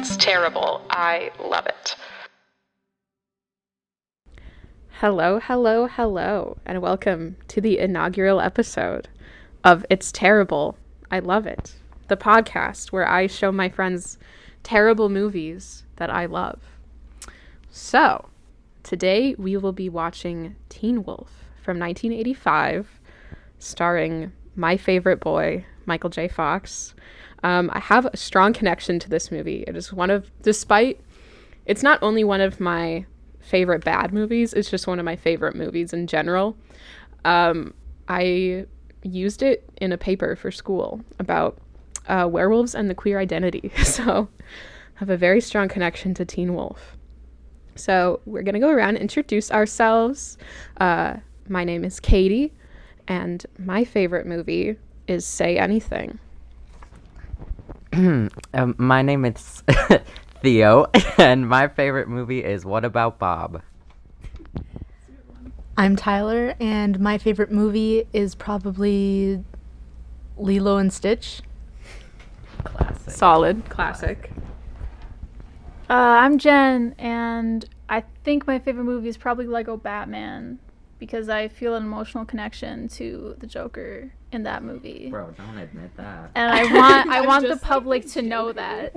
It's terrible. I love it. Hello, hello, hello, and welcome to the inaugural episode of It's Terrible. I Love It, the podcast where I show my friends terrible movies that I love. So, today we will be watching Teen Wolf from 1985, starring my favorite boy, Michael J. Fox. I have a strong connection to this movie. It is it's not only one of my favorite bad movies, it's just one of my favorite movies in general. I used it in a paper for school about werewolves and the queer identity. So I have a very strong connection to Teen Wolf. So we're going to go around and introduce ourselves. My name is Katie, and my favorite movie is Say Anything. My name is Theo, and my favorite movie is What About Bob? I'm Tyler, and my favorite movie is probably Lilo and Stitch. Classic. Solid. Classic. I'm Jen, and I think my favorite movie is probably Lego Batman, because I feel an emotional connection to the Joker in that movie. Bro, don't admit that. And I want the public to know that.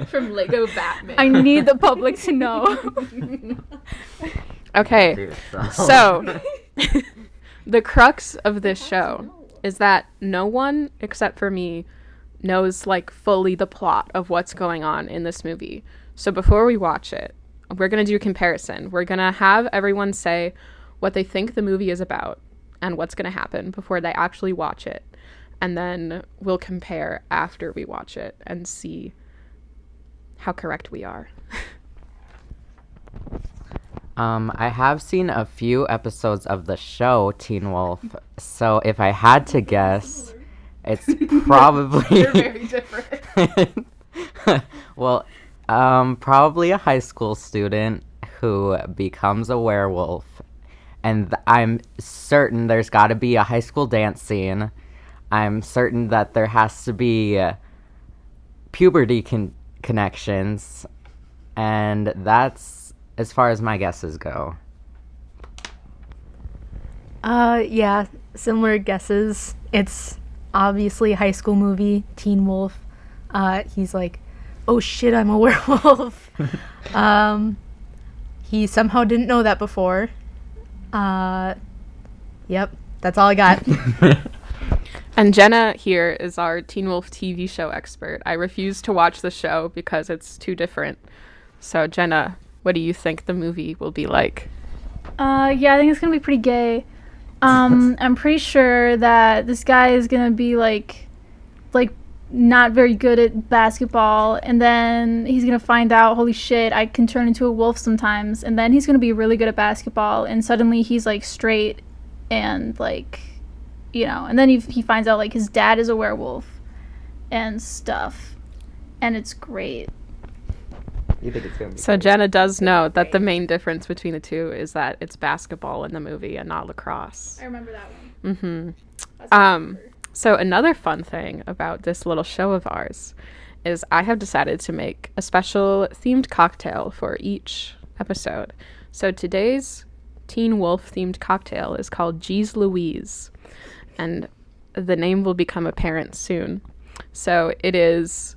From Lego Batman. I need the public to know. Okay, Dude, so the crux of this show is that no one except for me knows like fully the plot of what's going on in this movie. So before we watch it, we're going to do a comparison. We're going to have everyone say what they think the movie is about and what's going to happen before they actually watch it. And then we'll compare after we watch it and see how correct we are. I have seen a few episodes of the show Teen Wolf, so if I had to guess, it's probably They're very different. well, probably a high school student who becomes a werewolf, and I'm certain there's got to be a high school dance scene. I'm certain that there has to be puberty connections, and that's as far as my guesses go. Yeah, similar guesses. It's obviously a high school movie, Teen Wolf. He's like, oh shit, I'm a werewolf. He somehow didn't know that before. Yep, that's all I got. And Jenna here is our Teen Wolf TV show expert. I refuse to watch the show because it's too different. So Jenna, what do you think the movie will be like? Yeah, I think it's gonna be pretty gay. I'm pretty sure that this guy is gonna be like not very good at basketball, and then he's gonna find out, holy shit, I can turn into a wolf sometimes, and then he's gonna be really good at basketball, and suddenly he's like straight, and like, you know, and then he finds out like his dad is a werewolf and stuff, and it's great. You think it's gonna be So Jenna does know that the main difference between the two is that it's basketball in the movie and not lacrosse. I remember that one. Mm-hmm. That's what I remember. So another fun thing about this little show of ours is I have decided to make a special themed cocktail for each episode. So today's Teen Wolf themed cocktail is called Geez Louise, and the name will become apparent soon. So it is,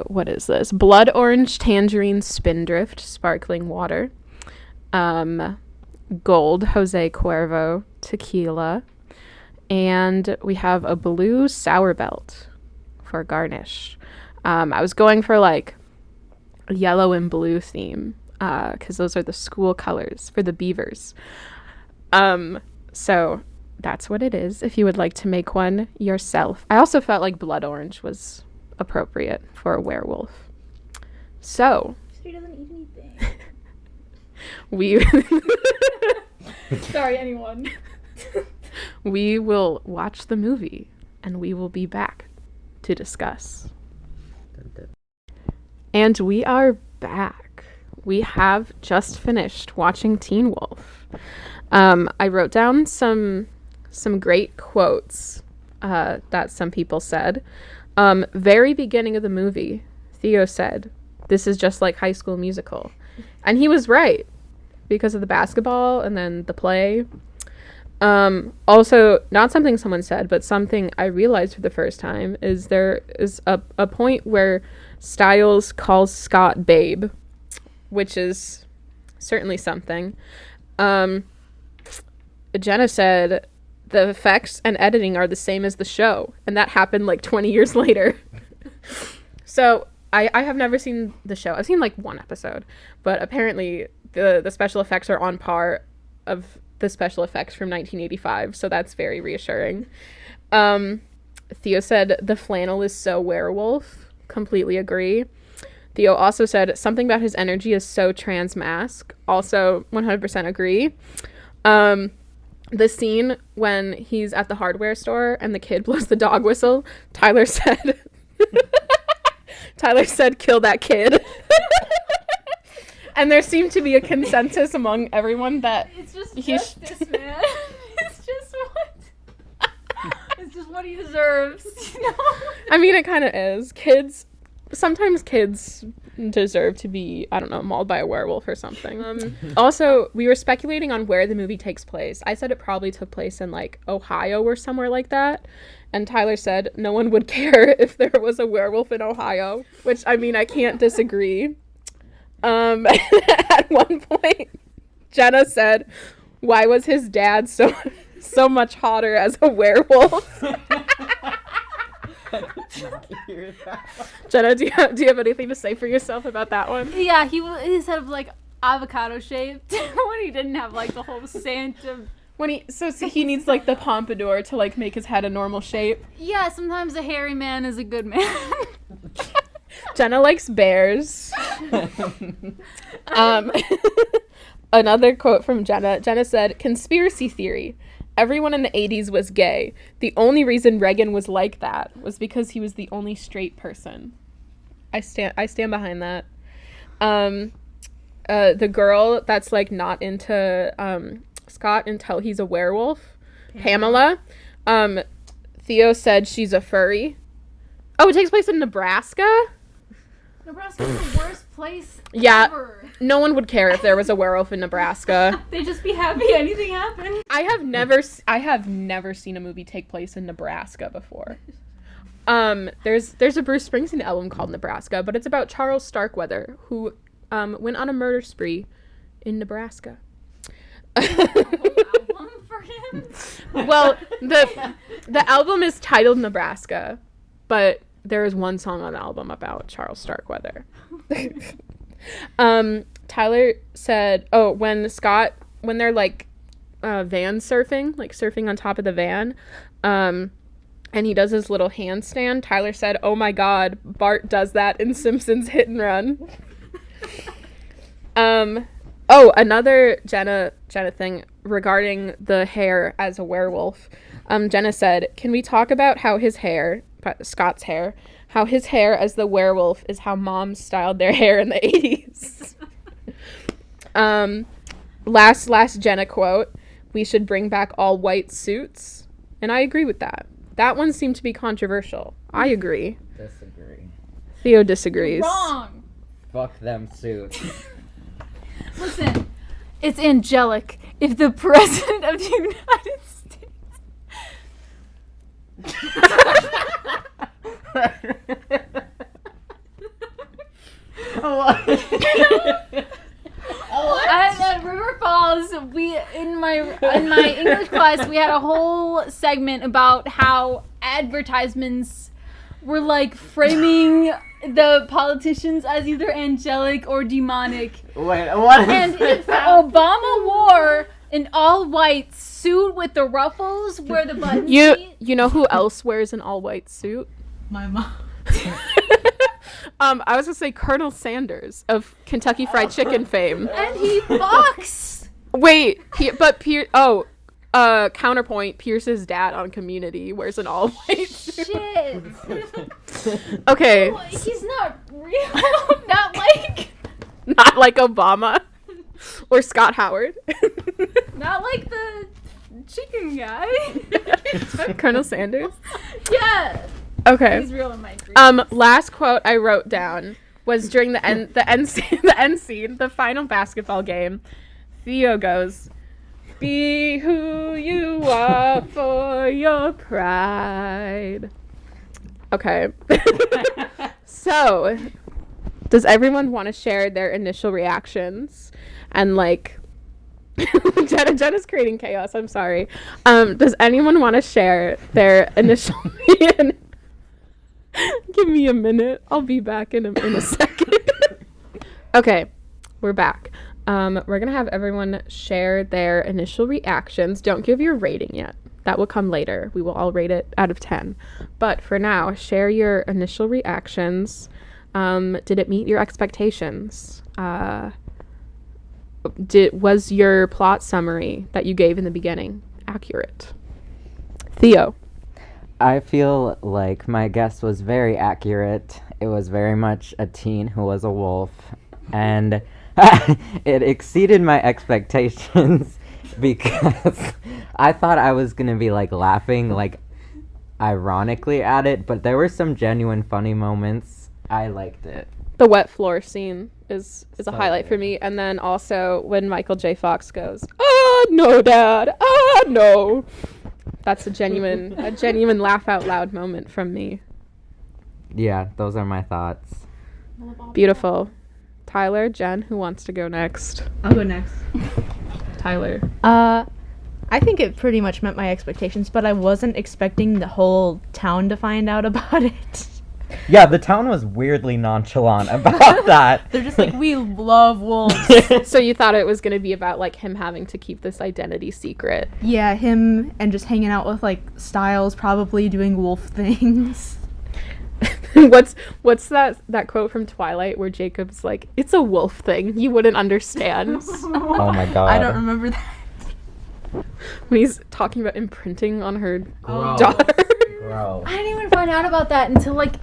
what is this? Blood Orange Tangerine Spindrift Sparkling Water, Gold Jose Cuervo Tequila, and we have a blue sour belt for garnish. I was going for like a yellow and blue theme because those are the school colors for the Beavers. So that's what it is if you would like to make one yourself. I also felt like blood orange was appropriate for a werewolf. So He doesn't eat anything. we Sorry, anyone. we will watch the movie and we will be back to discuss. And we are back. We have just finished watching Teen Wolf. I wrote down some great quotes that some people said. Very beginning of the movie, Theo said, "This is just like High School Musical." And he was right because of the basketball and then the play. Also, not something someone said, but something I realized for the first time is there is a point where Styles calls Scott babe, which is certainly something. Jenna said the effects and editing are the same as the show, and that happened like 20 years later. So I have never seen the show. I've seen like one episode, but apparently the special effects are on par of the special effects from 1985, so that's very reassuring. Theo said the flannel is so werewolf. Completely agree. Theo also said something about his energy is so trans mask. Also 100% agree. The scene when he's at the hardware store and the kid blows the dog whistle, Tyler said kill that kid. And there seemed to be a consensus among everyone that It's just justice, man. It's just what he deserves, you know? I mean, it kind of is. Sometimes kids deserve to be, I don't know, mauled by a werewolf or something. Also, we were speculating on where the movie takes place. I said it probably took place in, like, Ohio or somewhere like that. And Tyler said no one would care if there was a werewolf in Ohio, which, I mean, I can't disagree. At one point, Jenna said, "Why was his dad so much hotter as a werewolf?" Jenna, do you have anything to say for yourself about that one? Yeah, he said like avocado shaped when he didn't have like the whole Santa. When he needs like the pompadour to like make his head a normal shape. Yeah, sometimes a hairy man is a good man. Jenna likes bears. Another quote from Jenna. Jenna said, "Conspiracy theory. Everyone in the 80s was gay. The only reason Reagan was like that was because he was the only straight person." I stand behind that. The girl that's like not into Scott until he's a werewolf, Pamela. Theo said she's a furry. Oh, it takes place in Nebraska? Nebraska's the worst place ever. No one would care if there was a werewolf in Nebraska. They'd just be happy anything happened. I have never seen a movie take place in Nebraska before. There's a Bruce Springsteen album called Nebraska, but it's about Charles Starkweather, who went on a murder spree in Nebraska. Album for him? Well, the album is titled Nebraska, but there is one song on the album about Charles Starkweather. Tyler said, when they're like van surfing, like surfing on top of the van, and he does his little handstand, Tyler said, "Oh my God, Bart does that in Simpsons Hit and Run." Another Jenna thing regarding the hair as a werewolf. Jenna said, "Can we talk about how his hair, Scott's hair, how his hair as the werewolf is how moms styled their hair in the 80s?" Last Jenna quote, "We should bring back all white suits." And I agree with that. That one seemed to be controversial. I agree. Disagree. Theo disagrees. Wrong. Fuck them suits. Listen, it's angelic if the president of the United States. At River Falls, in my English class, we had a whole segment about how advertisements were like framing the politicians as either angelic or demonic. Wait, what? And if Obama wore an all-white suit with the ruffles where the buttons meet, You know who else wears an all-white suit? My mom. I was gonna say Colonel Sanders of Kentucky Fried Chicken fame. and he boxed. Wait, counterpoint, Pierce's dad on Community wears an all-white suit. Shit. Okay. He's not real. Not like. Not like Obama or Scott Howard. Not like the chicken guy. Colonel Sanders. Yeah. Okay. He's real in my dreams. Last quote I wrote down was during the end scene, the final basketball game. Theo goes, "Be who you are for your pride." Okay. So, does everyone want to share their initial reactions and like Jenna's creating chaos. I'm sorry. Does anyone want to share their initial Give me a minute. I'll be back in a second. Okay, we're back. We're going to have everyone share their initial reactions. Don't give your rating yet. That will come later. We will all rate it out of 10. But for now, share your initial reactions. Did it meet your expectations? Was your plot summary that you gave in the beginning accurate? Theo. I feel like my guess was very accurate. It was very much a teen who was a wolf, and it exceeded my expectations because I thought I was gonna be like laughing like ironically at it, but there were some genuine funny moments. I liked it. The wet floor scene is a So highlight for good. me, and then also when Michael J. Fox goes, "Ah, no, Dad, ah, no." That's a genuine laugh out loud moment from me. Yeah, those are my thoughts. Beautiful. Tyler, Jen, who wants to go next? I'll go next. Tyler. I think it pretty much met my expectations, but I wasn't expecting the whole town to find out about it. Yeah, the town was weirdly nonchalant about that. They're just like, we love wolves. So you thought it was going to be about like him having to keep this identity secret. Yeah, him and just hanging out with like Styles, probably doing wolf things. What's that quote from Twilight where Jacob's like, "It's a wolf thing. You wouldn't understand." Oh my god. I don't remember that. When he's talking about imprinting on her Gross. daughter. Gross. I didn't even find out about that until like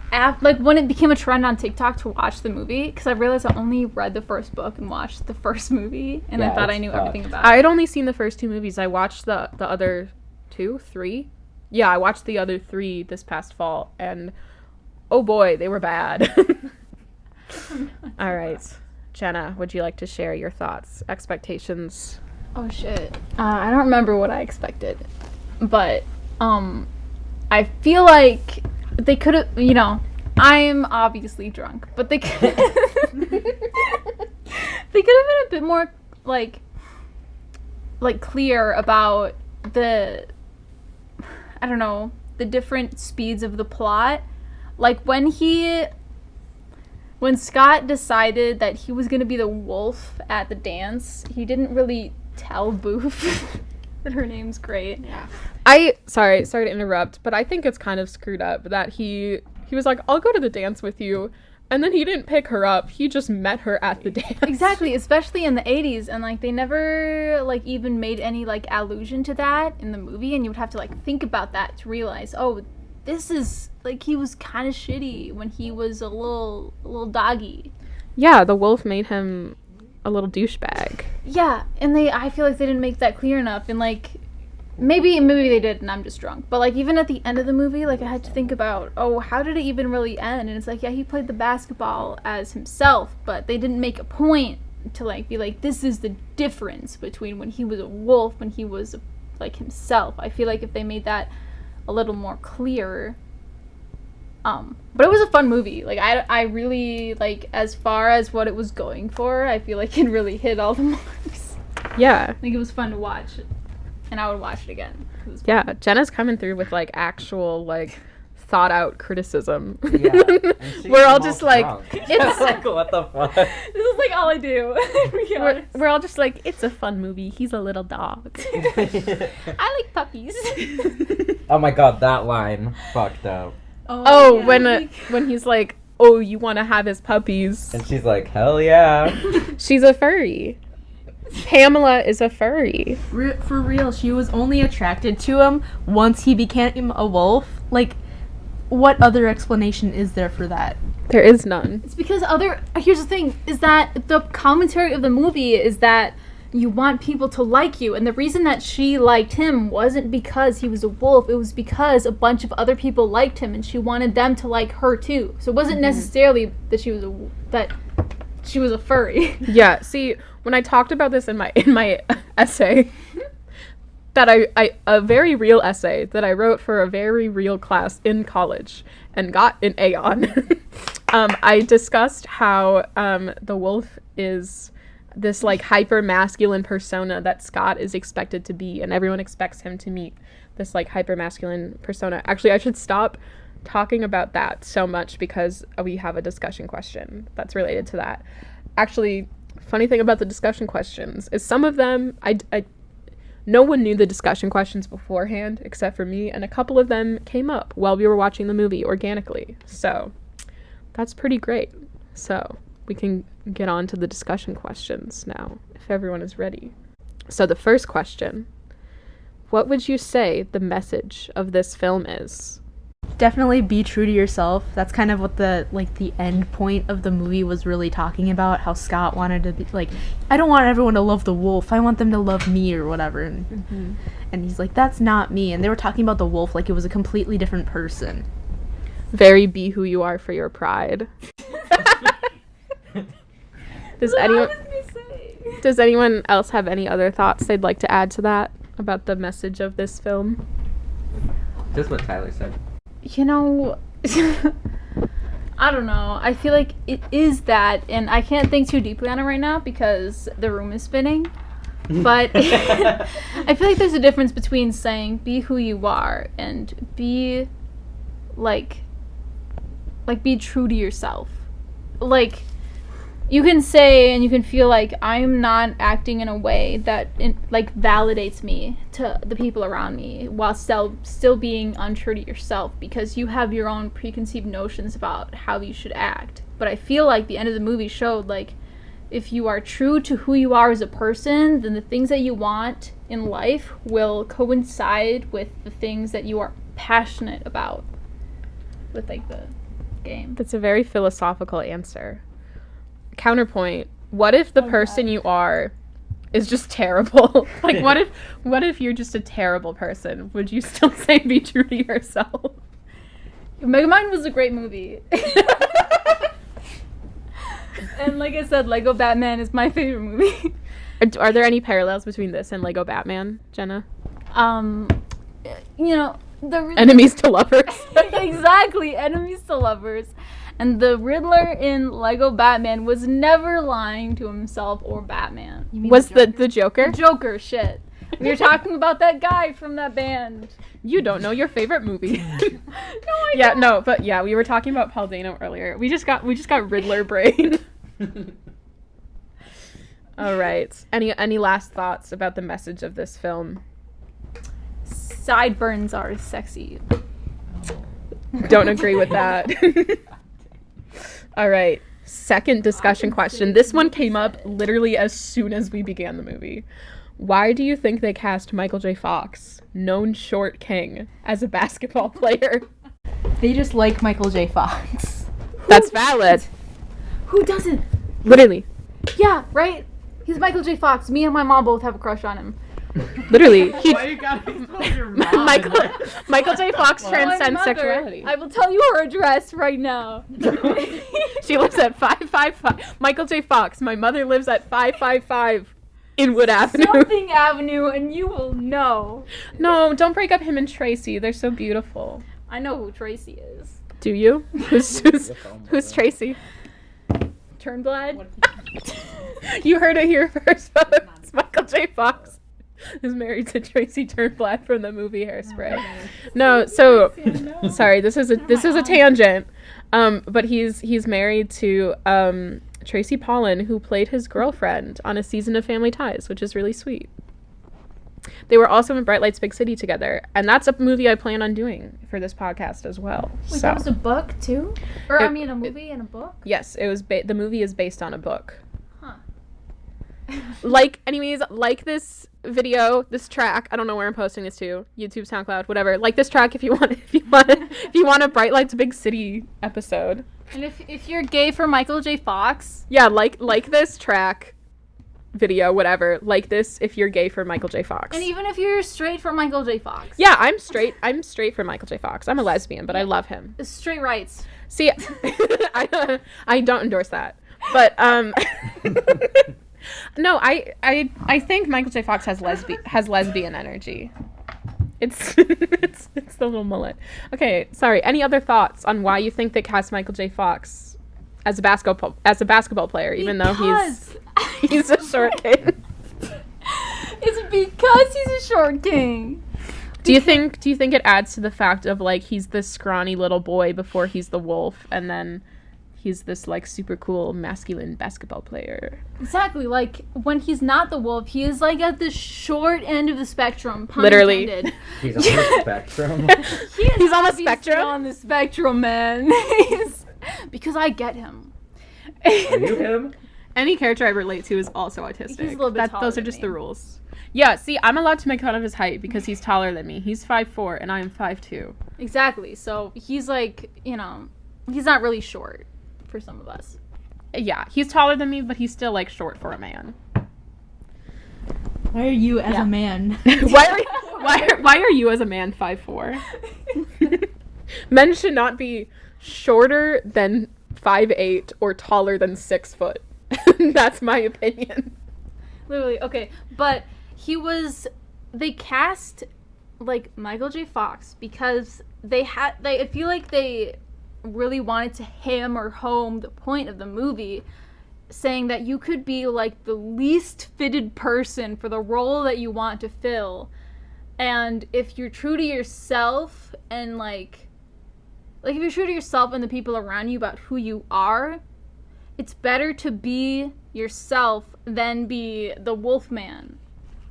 when it became a trend on TikTok to watch the movie, because I realized I only read the first book and watched the first movie, and I Yeah, thought I it's knew fucked. everything about I it. had only seen the first 2 movies. I watched the other 2, 3. Yeah, I watched the other 3 this past fall, and oh boy, they were bad. All right, Jenna, would you like to share your thoughts, expectations? Oh shit. I don't remember what I expected, but I feel like they could have, I'm obviously drunk, but they could they could have been a bit more like clear about the different speeds of the plot. Like when Scott decided that he was going to be the wolf at the dance, he didn't really tell Boof that her name's great. Yeah. Sorry to interrupt, but I think it's kind of screwed up that he was like, "I'll go to the dance with you," and then he didn't pick her up. He just met her at the dance. Exactly, especially in the 80s, and like they never like even made any like allusion to that in the movie, and you would have to like think about that to realize, oh, this is like he was kind of shitty when he was a little doggy. Yeah, the wolf made him a little douchebag. Yeah, and I feel like they didn't make that clear enough, and like maybe they did and I'm just drunk, but like even at the end of the movie, like I had to think about, oh, how did it even really end? And it's like, yeah, he played the basketball as himself, but they didn't make a point to like be like, this is the difference between when he was a wolf, when he was like himself. I feel like if they made that a little more clear, but it was a fun movie. Like I really like, as far as what it was going for, I feel like it really hit all the marks. Yeah. Like it was fun to watch, and I would watch it again. It was fun. Yeah, Jenna's coming through with like actual like thought out criticism. Yeah. We're all just like, it's like, what the fuck? This is like all I do. to be honest. we're all just like, it's a fun movie. He's a little dog. I like puppies. Oh my god, that line fucked up. Oh, yeah. when he's like, "Oh, you want to have his puppies?" And she's like, hell yeah. She's a furry. Pamela is a furry. For real, she was only attracted to him once he became a wolf. Like, what other explanation is there for that? There is none. It's because here's the thing, is that the commentary of the movie is that you want people to like you. And the reason that she liked him wasn't because he was a wolf. It was because a bunch of other people liked him and she wanted them to like her too. So it wasn't necessarily that she was a furry. Yeah, see, when I talked about this in my essay, that a very real essay that I wrote for a very real class in college and got an A on, I discussed how the wolf is this like hyper masculine persona that Scott is expected to be, and everyone expects him to meet this like hyper masculine persona. Actually, I should stop talking about that so much because we have a discussion question that's related to that. Actually, funny thing about the discussion questions is some of them no one knew the discussion questions beforehand except for me, and a couple of them came up while we were watching the movie organically. So that's pretty great. So we can get on to the discussion questions now, if everyone is ready. So the first question, what would you say the message of this film is? Definitely be true to yourself. That's kind of what the end point of the movie was really talking about, how Scott wanted to be like, I don't want everyone to love the wolf, I want them to love me or whatever. And he's like, that's not me. And they were talking about the wolf like it was a completely different person. Very be who you are for your pride. Does anyone else have any other thoughts they'd like to add to that about the message of this film? Just what Tyler said. You know, I don't know. I feel like it is that, and I can't think too deeply on it right now because the room is spinning. But I feel like there's a difference between saying be who you are and be be true to yourself. Like, you can say and you can feel like I'm not acting in a way that validates me to the people around me while still being untrue to yourself because you have your own preconceived notions about how you should act. But I feel like the end of the movie showed like if you are true to who you are as a person, then the things that you want in life will coincide with the things that you are passionate about with like the game. That's a very philosophical answer. Counterpoint, what if the person you are is just terrible? Like what if you're just a terrible person? Would you still say be true to yourself? Megamind was a great movie. And like I said, Lego Batman is my favorite movie. Are there any parallels between this and Lego Batman, Jenna? You know, enemies to lovers. Exactly, enemies to lovers. And the Riddler in Lego Batman was never lying to himself or Batman. Was the Joker? Joker, shit. We were talking about that guy from that band. You don't know your favorite movie. No, I Yeah, don't. no, but yeah, we were talking about Paul Dano earlier. We just got Riddler brain. All right. Any last thoughts about the message of this film? Sideburns are sexy. Don't agree with that. All right. Second discussion question. This one came up literally as soon as we began the movie. Why do you think they cast Michael J. Fox, known short king, as a basketball player? They just like Michael J. Fox. That's valid. Who doesn't? Literally. Yeah, right? He's Michael J. Fox. Me and my mom both have a crush on him. Literally. Why you gotta expose your mom? Michael J. Fox My transcends mother, sexuality. I will tell you her address right now. She lives at 555. Michael J. Fox. My mother lives at 555 Inwood Avenue. Something Avenue, and you will know. No, don't break up him and Tracy. They're so beautiful. I know who Tracy is. Do you? Who's Tracy? Turnblad? You heard it here first, folks. Michael J. Fox is married to Tracy Turnblad from the movie Hairspray. No, so sorry, this is a tangent. But he's married to Tracy Pollan, who played his girlfriend on a season of Family Ties, which is really sweet. They were also in Bright Lights Big City together, and that's a movie I plan on doing for this podcast as well. Wait, so that was a book too? Or a movie and a book? yes, it was. The movie is based on a book. Huh. Like this video, this track. I don't know where I'm posting this to. YouTube, SoundCloud, whatever. Like this track if you want a Bright Lights Big City episode. And if you're gay for Michael J. Fox, Yeah, like this track. video, whatever, like this if you're gay for Michael J. Fox. And even if you're straight for Michael J. Fox. Yeah, I'm straight for Michael J. Fox. I'm a lesbian, but I love him. It's straight rights. See, I don't endorse that. But no, I think Michael J. Fox has lesbian energy. It's it's the little mullet. Okay, sorry. Any other thoughts on why you think they cast Michael J. Fox as a basketball player, even though he's a short king? It's because he's a short king. Do you think it adds to the fact of like he's this scrawny little boy before he's the wolf, and then he's this like super cool masculine basketball player? Exactly. Like when he's not the wolf, he is like at the short end of the spectrum. Pun Literally. intended. He's on the spectrum. He's on the Obviously spectrum? On the spectrum, man. Because I get him. Are you him? Any character I relate to is also autistic. He's a little bit taller Those are than just me. the rules. Yeah, see, I'm allowed to make fun of his height because he's taller than me. He's 5'4" and I am 5'2". Exactly. So he's like, he's not really short for some of us. Yeah, he's taller than me, but he's still like short for a man. Why are you as Yeah. a man? Why are you as a man 5'4"? Men should not be shorter than 5'8" or taller than 6 foot. That's my opinion. Literally, okay. But they cast, like, Michael J. Fox because I feel like they really wanted to hammer home the point of the movie, saying that you could be, like, the least fitted person for the role that you want to fill. And if you're true to yourself and, like if you're true to yourself and the people around you about who you are, it's better to be yourself than be the Wolfman.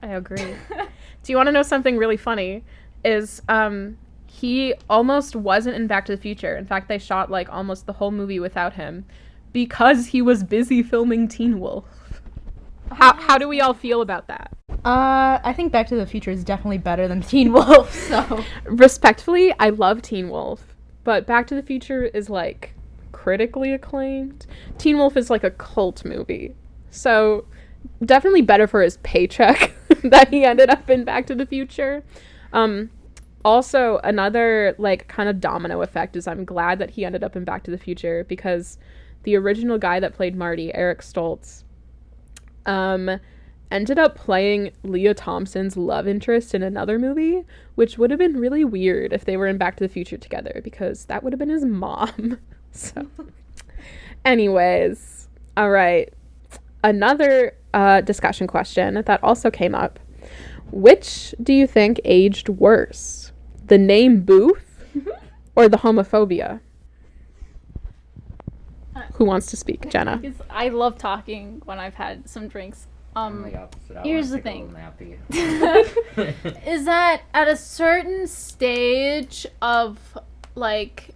I agree. Do you want to know something really funny? Is he almost wasn't in Back to the Future. In fact, they shot like almost the whole movie without him because he was busy filming Teen Wolf. How do we all feel about that? I think Back to the Future is definitely better than Teen Wolf, so. Respectfully, I love Teen Wolf, but Back to the Future is like critically acclaimed. Teen Wolf is like a cult movie. So definitely better for his paycheck that he ended up in Back to the Future. Also, another like kind of domino effect is I'm glad that he ended up in Back to the Future because the original guy that played Marty, Eric Stoltz, ended up playing Leah Thompson's love interest in another movie, which would have been really weird if they were in Back to the Future together because that would have been his mom. So, anyways, all right. Another discussion question that also came up. Which do you think aged worse? The name Booth or the homophobia? Who wants to speak? Jenna. Because I love talking when I've had some drinks. Here's the thing. Is that at a certain stage of, like,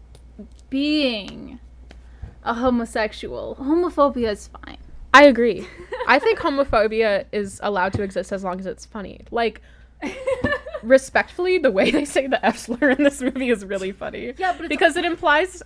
being a homosexual, homophobia is fine. I agree. I think homophobia is allowed to exist as long as it's funny. Like, respectfully, the way they say the F slur in this movie is really funny. Yeah, but because it implies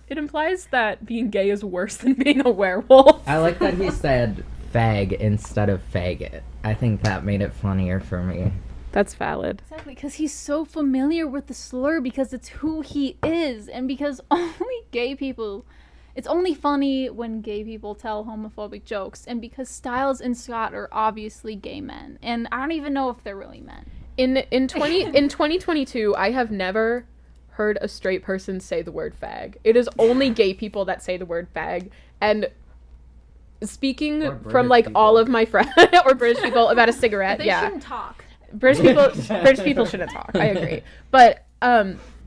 that being gay is worse than being a werewolf. I like that he said fag instead of faggot. I think that made it funnier for me. That's valid. Exactly, because he's so familiar with the slur because it's who he is, and because only gay people... It's only funny when gay people tell homophobic jokes, and because Styles and Scott are obviously gay men, and I don't even know if they're really men. In 2022, I have never heard a straight person say the word fag. It is only gay people that say the word fag, and speaking from like people. all of my friends or British people about a cigarette, They yeah, shouldn't talk. British people shouldn't talk. I agree, but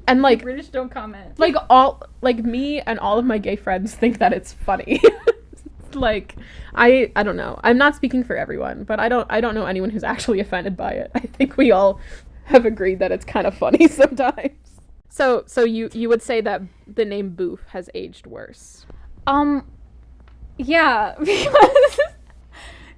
and like British don't comment. like me and all of my gay friends think that it's funny. Like I don't know. I'm not speaking for everyone, but I don't know anyone who's actually offended by it. I think we all have agreed that it's kind of funny sometimes. So you would say that the name Boof has aged worse. Yeah, because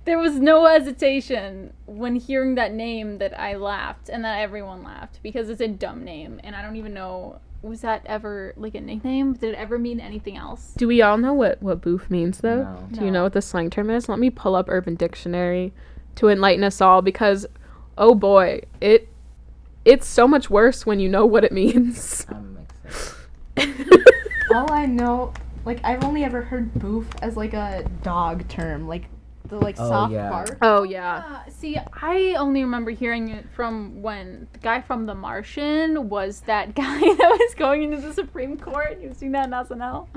there was no hesitation when hearing that name that I laughed and that everyone laughed because it's a dumb name and I don't even know, was that ever like a nickname? Did it ever mean anything else? Do we all know what boof means though? No. Do you know what the slang term is? Let me pull up Urban Dictionary to enlighten us all, because oh boy, it's so much worse when you know what it means. I'm excited. All I know, like, I've only ever heard boof as like a dog term, like the soft yeah. bark. Oh yeah. See, I only remember hearing it from when the guy from The Martian was that guy that was going into the Supreme Court. You've seen that in SNL?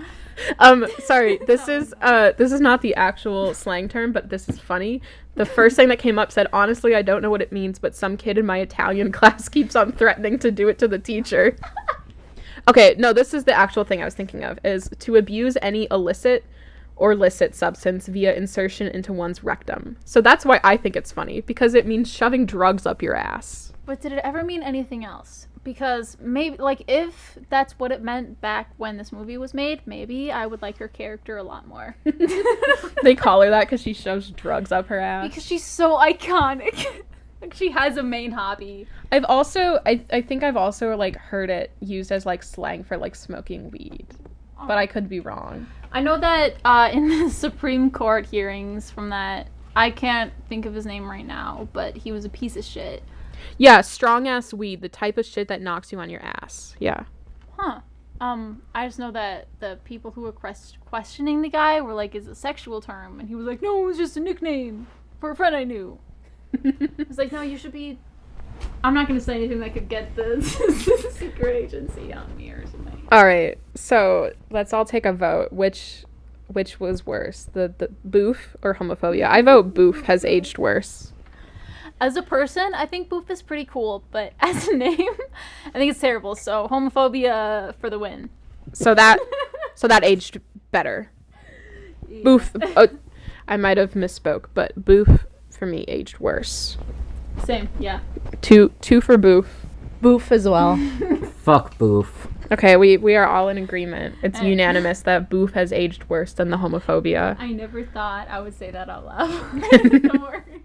Sorry, this is not the actual slang term, but this is funny. The first thing that came up said, honestly, I don't know what it means, but some kid in my Italian class keeps on threatening to do it to the teacher. Okay, no, this is the actual thing I was thinking of, is to abuse any illicit or licit substance via insertion into one's rectum. So that's why I think it's funny, because it means shoving drugs up your ass. But did it ever mean anything else? Because maybe, like, if that's what it meant back when this movie was made, maybe I would like her character a lot more. They call her that because she shoves drugs up her ass. Because she's so iconic. Like, she has a main hobby. I've also, I think I've also, like, heard it used as, like, slang for, like, smoking weed. But I could be wrong. I know that in the Supreme Court hearings from that, I can't think of his name right now, but he was a piece of shit. Yeah, strong ass weed, the type of shit that knocks you on your ass. Yeah. Huh. I just know that the people who were questioning the guy were like, is it a sexual term? And he was like, no, it was just a nickname for a friend I knew. I was like, no, you should be... I'm not going to say anything that could get the secret agency on me or something. All right, so let's all take a vote. Which was worse, the boof or homophobia? I vote boof has aged worse. As a person, I think boof is pretty cool, but as a name, I think it's terrible. So homophobia for the win. So that aged better. Yeah. Boof. I might have misspoke, but boof for me aged worse. Same, yeah. Two for boof. Boof as well. Fuck boof. Okay, we are all in agreement. It's unanimous that boof has aged worse than the homophobia. I never thought I would say that out loud. Don't worry.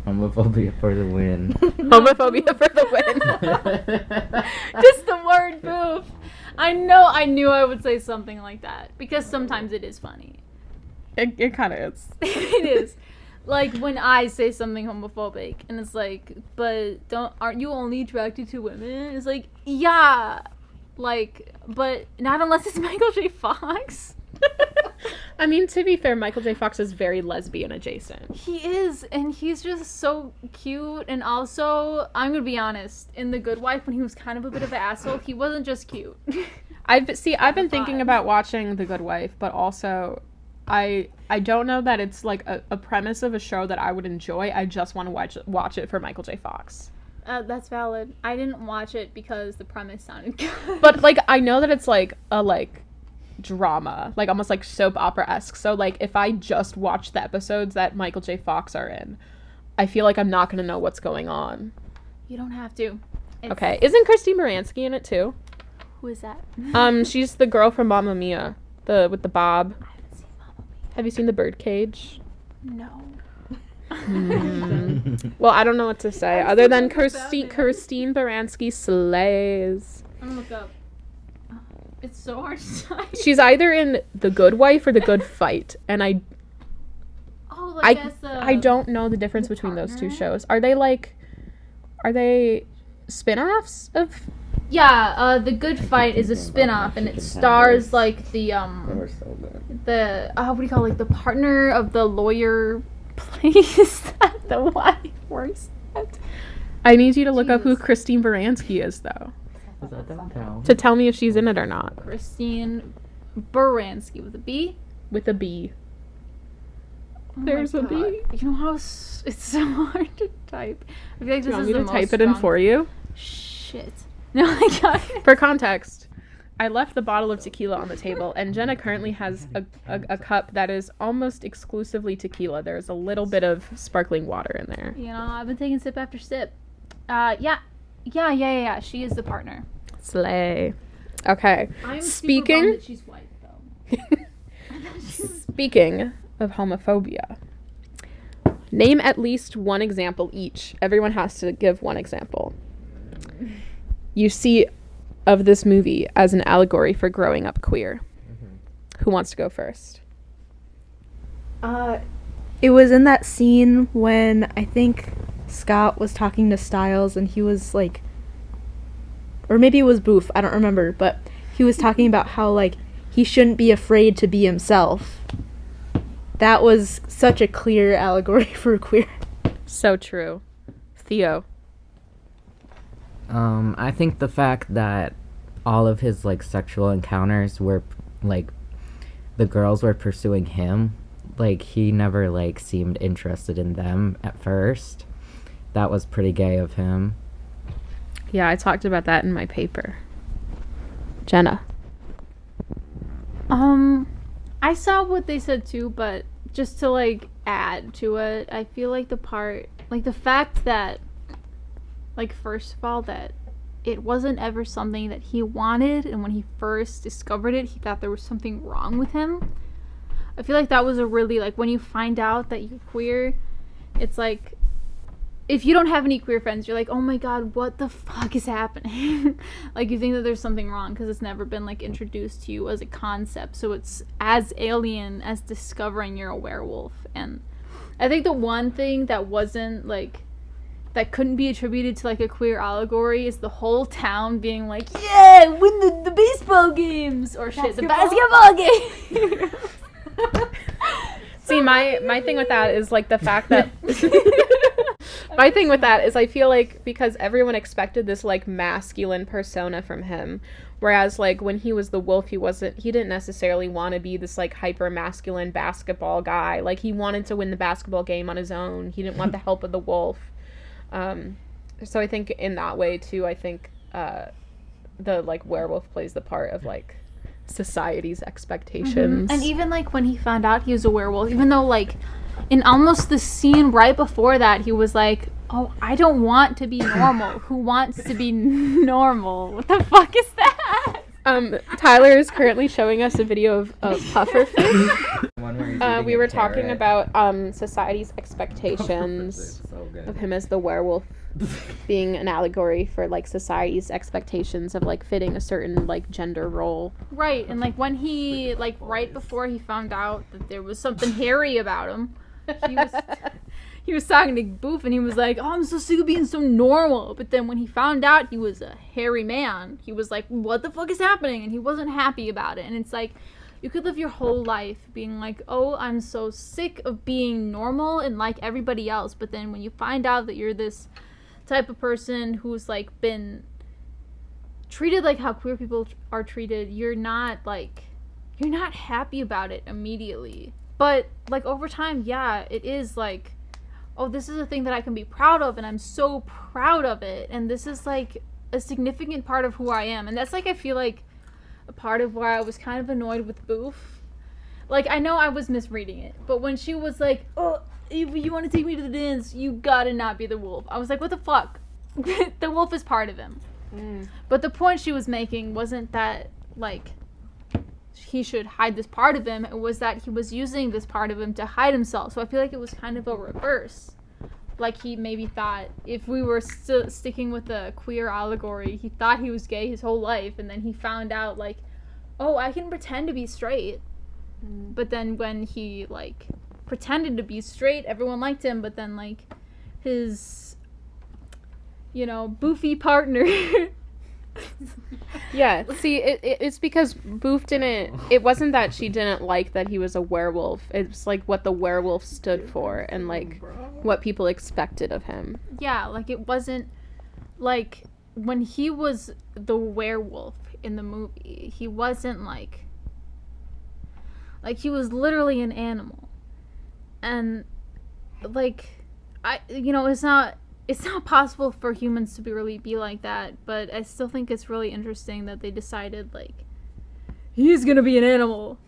Homophobia for the win. Homophobia for the win. Just the word boof. I knew I would say something like that because sometimes it is funny. It kind of is. It is. Like when I say something homophobic and it's like, but aren't you only attracted to women? It's like, yeah, like, but not unless it's Michael J. Fox. I mean, to be fair, Michael J. Fox is very lesbian adjacent. He is, and he's just so cute. And also, I'm gonna be honest, in The Good Wife, when he was kind of a bit of an asshole, he wasn't just cute. I've been thinking about watching The Good Wife, but also I don't know that it's like a premise of a show that I would enjoy. I just want to watch it for Michael J. Fox. That's valid. I didn't watch it because the premise sounded good. But like I know that it's like a drama, like almost like soap opera-esque. So like if I just watch the episodes that Michael J. Fox are in, I feel like I'm not going to know what's going on. You don't have to. Okay. Isn't Christine Baranski in it too? Who is that? She's the girl from Mamma Mia, with the bob. Have you seen The Birdcage? No. Well, I don't know what to say other than Christine Baranski slays. I'm gonna look up. It's so hard to type. She's either in The Good Wife or The Good Fight, and I don't know the difference between those two shows. Are they spin-offs of? Yeah, The Good Fight is a spin-off, and it stars like the what do you call it? Like the partner of the lawyer plays that the wife works at. I need you to look up who Christine Baranski is, though. Was that downtown? To tell me if she's in it or not. Christine Baranski with a B? With a B. Oh There's a B. You know how it's so hard to type. I feel like this is the most type it in for you? Shit. No, I got it. For context, I left the bottle of tequila on the table, and Jenna currently has a cup that is almost exclusively tequila. There's a little bit of sparkling water in there. You know, I've been taking sip after sip. Yeah. She is the partner. Slay. Okay. I'm Speaking. Super bummed that she's white, though. Speaking of homophobia, name at least one example each. Everyone has to give one example you see of this movie as an allegory for growing up queer. Mm-hmm. Who wants to go first? It was in that scene when I think Scott was talking to Styles and he was like, or maybe it was Boof, I don't remember, but he was talking about how like he shouldn't be afraid to be himself. That was such a clear allegory for queer. So true. Theo. I think the fact that all of his like sexual encounters were like the girls were pursuing him, like he never like seemed interested in them at first. That was pretty gay of him. Yeah, I talked about that in my paper. Jenna. I saw what they said too, but just to like add to it, I feel like the fact that, like, first of all, that it wasn't ever something that he wanted, and when he first discovered it, he thought there was something wrong with him. I feel like that was a really, like, when you find out that you're queer, it's like, if you don't have any queer friends, you're like, oh my god, what the fuck is happening? Like, you think that there's something wrong because it's never been, like, introduced to you as a concept. So it's as alien as discovering you're a werewolf. And I think the one thing that wasn't, like, that couldn't be attributed to, like, a queer allegory is the whole town being like, yeah, win the baseball games! Or shit, the basketball game! See, my thing with that is, like, the fact that... My thing with that is I feel like because everyone expected this, like, masculine persona from him, whereas, like, when he was the wolf, he didn't necessarily want to be this, like, hyper-masculine basketball guy. Like, he wanted to win the basketball game on his own. He didn't want the help of the wolf. So I think in that way, too, I think the, like, werewolf plays the part of, like, society's expectations. And even, like, when he found out he was a werewolf, even though, like, in almost the scene right before that, he was like, oh, I don't want to be normal. Who wants to be normal? What the fuck is that? Tyler is currently showing us a video of Pufferfish. We were talking about society's expectations of him as the werewolf being an allegory for, like, society's expectations of, like, fitting a certain, like, gender role. Right, and, like, when he, like, right before he found out that there was something hairy about him, he was talking to Boof, and he was like, oh, I'm so sick of being so normal. But then when he found out he was a hairy man, he was like, what the fuck is happening? And he wasn't happy about it. And it's like, you could live your whole life being like, oh, I'm so sick of being normal and like everybody else. But then when you find out that you're this type of person who's, like, been treated like how queer people are treated, you're not happy about it immediately. But, like, over time, yeah, it is like, oh, this is a thing that I can be proud of, and I'm so proud of it, and this is, like, a significant part of who I am. And that's, like, I feel like a part of why I was kind of annoyed with Boof. Like, I know I was misreading it, but when she was like, oh, if you want to take me to the dance, you gotta not be the wolf. I was like, what the fuck? The wolf is part of him. But the point she was making wasn't that, like, he should hide this part of him. It was that he was using this part of him to hide himself. So I feel like it was kind of a reverse. Like, he maybe thought, if we were still sticking with the queer allegory, he thought he was gay his whole life, and then he found out, like, oh, I can pretend to be straight. But then when he, like, pretended to be straight, everyone liked him, but then, like, his, you know, boofy partner... Yeah, see, it's because Boof didn't... It wasn't that she didn't like that he was a werewolf. It's, like, what the werewolf stood for and, like, what people expected of him. Yeah, like, it wasn't... Like, when he was the werewolf in the movie, he wasn't, like... Like, he was literally an animal. And, like, it's not possible for humans to really be like that, but I still think it's really interesting that they decided, like, he's gonna be an animal.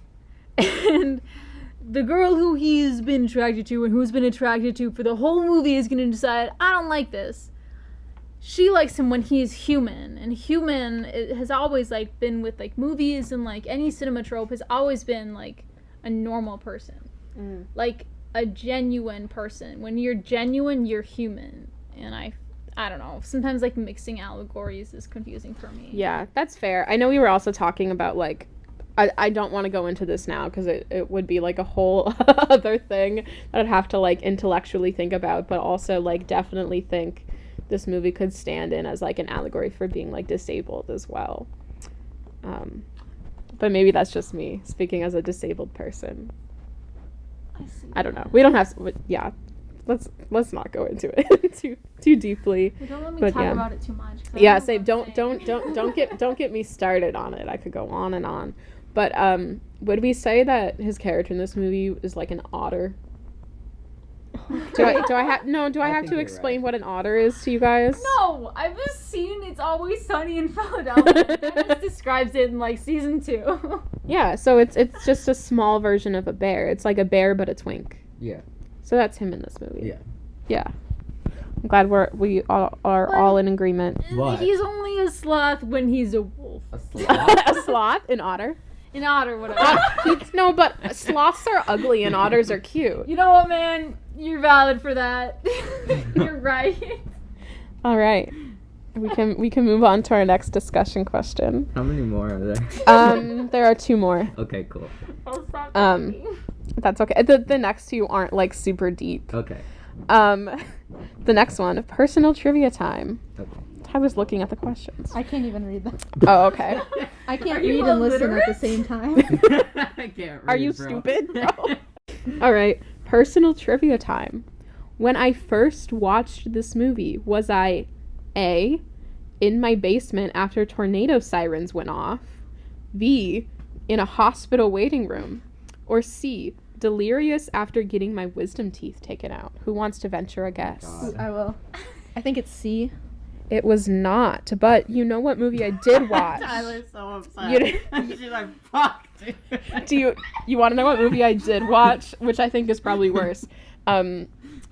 And the girl who he's been attracted to and who's been attracted to for the whole movie is gonna decide, I don't like this. She likes him when he's human, and human has always, like, been with, like, movies and, like, any cinema trope has always been, like, a normal person. Like, a genuine person. When you're genuine, you're human. And I don't know. Sometimes, like, mixing allegories is confusing for me. Yeah, that's fair. I know we were also talking about, like, I don't want to go into this now because it would be like a whole other thing that I'd have to like intellectually think about, but also like definitely think this movie could stand in as like an allegory for being like disabled as well. But maybe that's just me speaking as a disabled person. I don't know. We don't have to, yeah. Let's not go into it too deeply. Don't let me But talk yeah. about it too much. 'Cause I Yeah, don't know what I'm saying. don't get me started on it. I could go on and on. But would we say that his character in this movie is like an otter? Do I have think to you're explain right. what an otter is to you guys? No, I've just seen It's Always Sunny in Philadelphia. That just describes it in like season 2. Yeah, so it's just a small version of a bear. It's like a bear but a twink. Yeah. So that's him in this movie. Yeah. Yeah. I'm glad we are all in agreement. What? He's only a sloth when he's a wolf. A sloth? A sloth, an otter. An otter, whatever. No, but sloths are ugly and otters are cute. You know what, man? You're valid for that. You're right. All right. We can move on to our next discussion question. How many more are there? There are 2 more. Okay, cool. I'll stop Um, talking. That's okay. The next 2 aren't like super deep. Okay. The next one, personal trivia time. Okay. Tyler's looking at the questions. I can't even read them. Oh, okay. I can't Are you read and listen at the illiterate? same time. I can't Are read, you bro. stupid, bro? All right, personal trivia time. When I first watched this movie, was I A, in my basement after tornado sirens went off, B, in a hospital waiting room, or C, delirious after getting my wisdom teeth taken out? Who wants to venture a guess? God. I will. I think it's C. It was not, but you know what movie I did watch? Tyler's so upset. You- She's like, fuck. Do you want to know what movie I did watch, which I think is probably worse,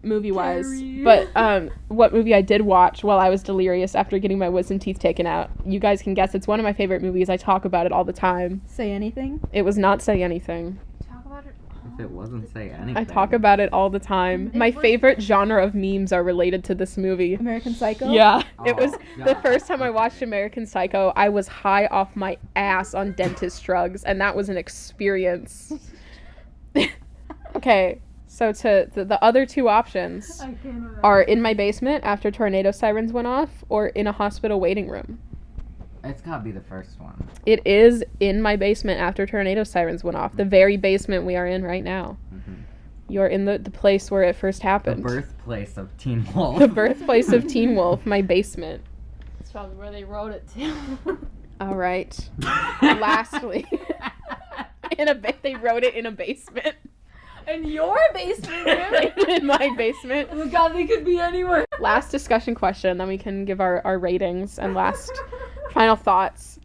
movie wise. Carrie. But what movie I did watch while I was delirious after getting my wisdom teeth taken out? You guys can guess. It's one of my favorite movies. I talk about it all the time. Say anything. It was not Say Anything. Talk about it. If it wasn't say anything. I talk about it all the time. My favorite genre of memes are related to this movie. American Psycho. Yeah, it Oh, was the God. first time I watched American Psycho. I was high off my ass on dentist drugs, and that was an experience. Okay, so to the other 2 options I can't remember. are in my basement after tornado sirens went off, or in a hospital waiting room. It's gotta be the first one. It is in my basement after tornado sirens went off. The very basement we are in right now. Mhm. You're in the place where it first The happened. birthplace of Teen Wolf. The birthplace of Teen Wolf, my basement. That's probably where they wrote it too. All right. Lastly, they wrote it in a basement. In your basement, really? In my basement. Oh my god, they could be anywhere. Last discussion question, then we can give our ratings and last final thoughts.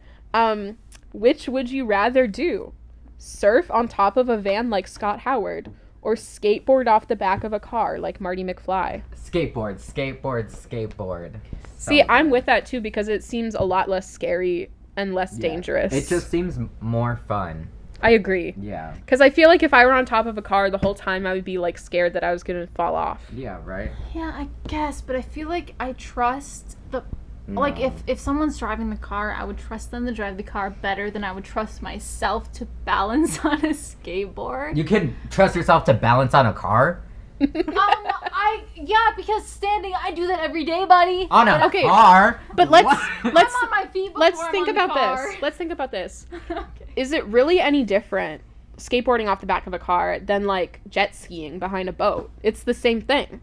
Which would you rather do? Surf on top of a van like Scott Howard, or skateboard off the back of a car like Marty McFly? Skateboard. See, So I'm good. with that too because it seems a lot less scary and less Yeah. dangerous. It just seems more fun. I agree. Yeah. Because I feel like if I were on top of a car the whole time, I would be like scared that I was going to fall off. Yeah, right? Yeah, I guess, but I feel like I trust the like No. if someone's driving the car, I would trust them to drive the car better than I would trust myself to balance on a skateboard. You can trust yourself to balance on a car? Because standing, I do that every day, buddy. On a Okay, car? But let's What? let's I'm on my feet before let's I'm think on the about car. this. Let's think about this. Okay. Is it really any different skateboarding off the back of a car than like jet skiing behind a boat? It's the same thing.